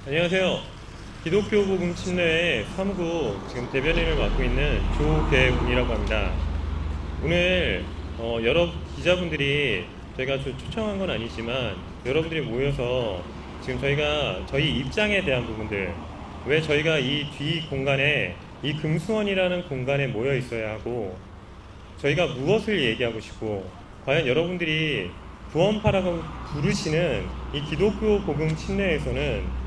안녕하세요. 기독교 복음 침례회 사무국 지금 대변인을 맡고 있는 조계훈이라고 합니다. 오늘 여러 기자분들이 저희가 초청한 건 아니지만 여러분들이 모여서 지금 저희 입장에 대한 부분들, 왜 저희가 이 뒤 공간에 이 금수원이라는 공간에 모여 있어야 하고 저희가 무엇을 얘기하고 싶고 과연 여러분들이 구원파라고 부르시는 이 기독교 복음 침례에서는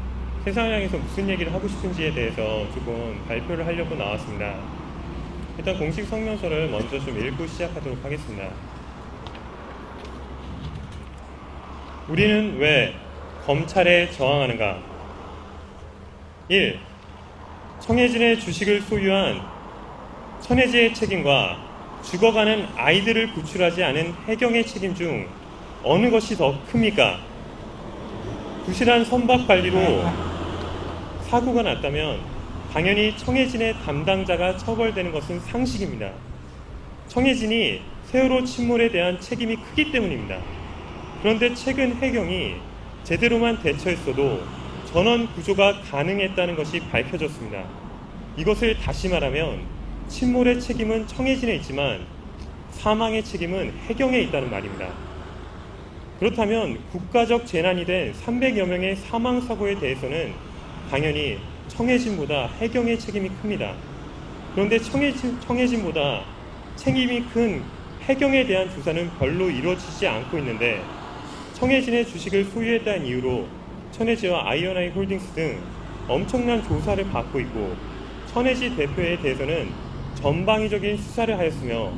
세상을 향해서 무슨 얘기를 하고 싶은지에 대해서 조금 발표를 하려고 나왔습니다. 일단 공식 성명서를 먼저 좀 읽고 시작하도록 하겠습니다. 우리는 왜 검찰에 저항하는가? 1. 청해진의 주식을 소유한 천해지의 책임과 죽어가는 아이들을 구출하지 않은 해경의 책임 중 어느 것이 더 큽니까? 부실한 선박 관리로 사고가 났다면 당연히 청해진의 담당자가 처벌되는 것은 상식입니다. 청해진이 세월호 침몰에 대한 책임이 크기 때문입니다. 그런데 최근 해경이 제대로만 대처했어도 전원 구조가 가능했다는 것이 밝혀졌습니다. 이것을 다시 말하면 침몰의 책임은 청해진에 있지만 사망의 책임은 해경에 있다는 말입니다. 그렇다면 국가적 재난이 된 300여 명의 사망사고에 대해서는 당연히 청해진보다 해경의 책임이 큽니다. 그런데 청해진보다 책임이 큰 해경에 대한 조사는 별로 이루어지지 않고 있는데 청해진의 주식을 소유했다는 이유로 천해지와 아이오나이 홀딩스 등 엄청난 조사를 받고 있고 천해지 대표에 대해서는 전방위적인 수사를 하였으며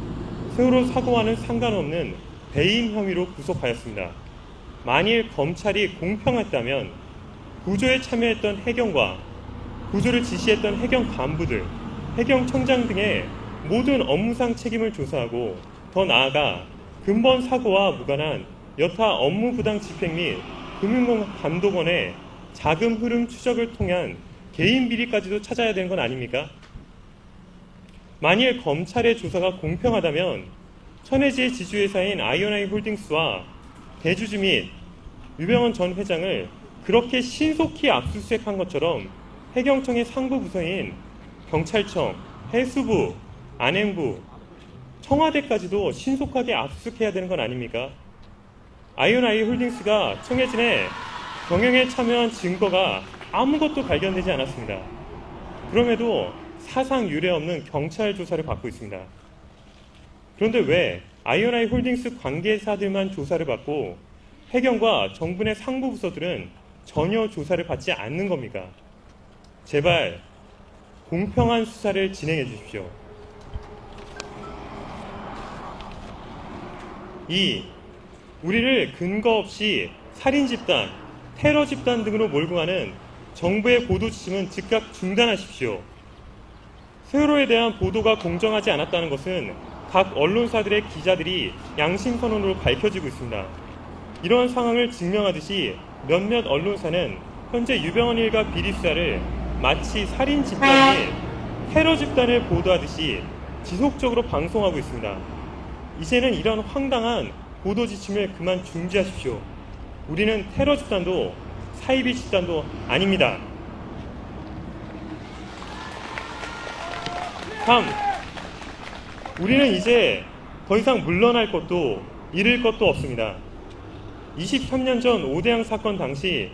세월호 사고와는 상관없는 배임 혐의로 구속하였습니다. 만일 검찰이 공평했다면 구조에 참여했던 해경과 구조를 지시했던 해경 간부들, 해경청장 등의 모든 업무상 책임을 조사하고 더 나아가 근본 사고와 무관한 여타 업무 부당 집행 및 금융감독원의 자금 흐름 추적을 통한 개인 비리까지도 찾아야 되는 건 아닙니까? 만일 검찰의 조사가 공평하다면 천해지의 지주회사인 아이오나이 홀딩스와 대주주 및 유병헌 전 회장을 그렇게 신속히 압수수색한 것처럼 해경청의 상부 부서인 경찰청, 해수부, 안행부, 청와대까지도 신속하게 압수수색해야 되는 건 아닙니까? 아이오나이 홀딩스가 청해진에 경영에 참여한 증거가 아무것도 발견되지 않았습니다. 그럼에도 사상 유례 없는 경찰 조사를 받고 있습니다. 그런데 왜 아이오나이 홀딩스 관계사들만 조사를 받고 해경과 정부 내 상부 부서들은 전혀 조사를 받지 않는 겁니까? 제발 공평한 수사를 진행해 주십시오. 2. 우리를 근거 없이 살인 집단, 테러 집단 등으로 몰고 가는 정부의 보도 지침은 즉각 중단하십시오. 세월호에 대한 보도가 공정하지 않았다는 것은 각 언론사들의 기자들이 양심선언으로 밝혀지고 있습니다. 이러한 상황을 증명하듯이 몇몇 언론사는 현재 유병헌 일가 비리 수사를 마치 살인 집단 및 테러 집단을 보도하듯이 지속적으로 방송하고 있습니다. 이제는 이런 황당한 보도 지침을 그만 중지하십시오. 우리는 테러 집단도 사이비 집단도 아닙니다. 3. 우리는 이제 더 이상 물러날 것도 잃을 것도 없습니다. 23년 전 오대양 사건 당시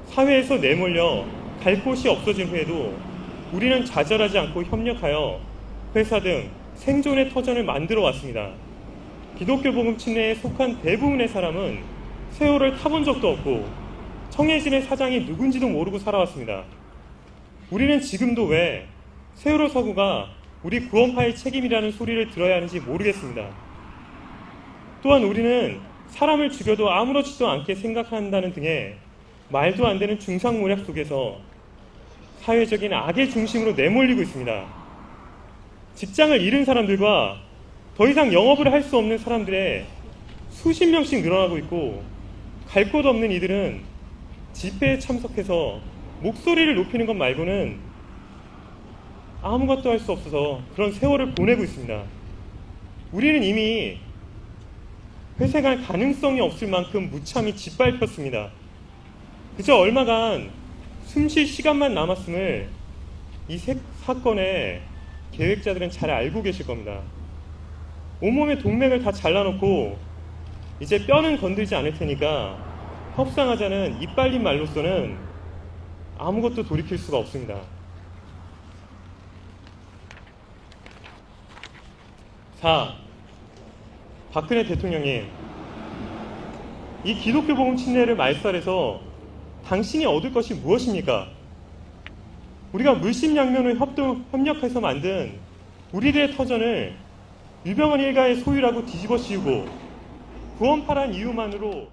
사회에서 내몰려 갈 곳이 없어진 후에도 우리는 좌절하지 않고 협력하여 회사 등 생존의 터전을 만들어 왔습니다. 기독교 복음 침례에 속한 대부분의 사람은 세월을 타본 적도 없고 청해진의 사장이 누군지도 모르고 살아왔습니다. 우리는 지금도 왜 세월호 사고가 우리 구원파의 책임이라는 소리를 들어야 하는지 모르겠습니다. 또한 우리는 사람을 죽여도 아무렇지도 않게 생각한다는 등의 말도 안 되는 중상모략 속에서 사회적인 악의 중심으로 내몰리고 있습니다. 직장을 잃은 사람들과 더 이상 영업을 할 수 없는 사람들의 수십 명씩 늘어나고 있고 갈 곳 없는 이들은 집회에 참석해서 목소리를 높이는 것 말고는 아무것도 할 수 없어서 그런 세월을 보내고 있습니다. 우리는 이미 회생할 가능성이 없을 만큼 무참히 짓밟혔습니다. 그저 얼마간 숨쉴 시간만 남았음을 이 사건의 계획자들은 잘 알고 계실 겁니다. 온몸의 동맥을 다 잘라놓고 이제 뼈는 건들지 않을 테니까 협상하자는 이빨린 말로서는 아무것도 돌이킬 수가 없습니다. 4. 박근혜 대통령님, 이 기독교 복음 침례를 말살해서 당신이 얻을 것이 무엇입니까? 우리가 물심양면을 협력해서 만든 우리들의 터전을 유병헌 일가의 소유라고 뒤집어 씌우고 구원파란 이유만으로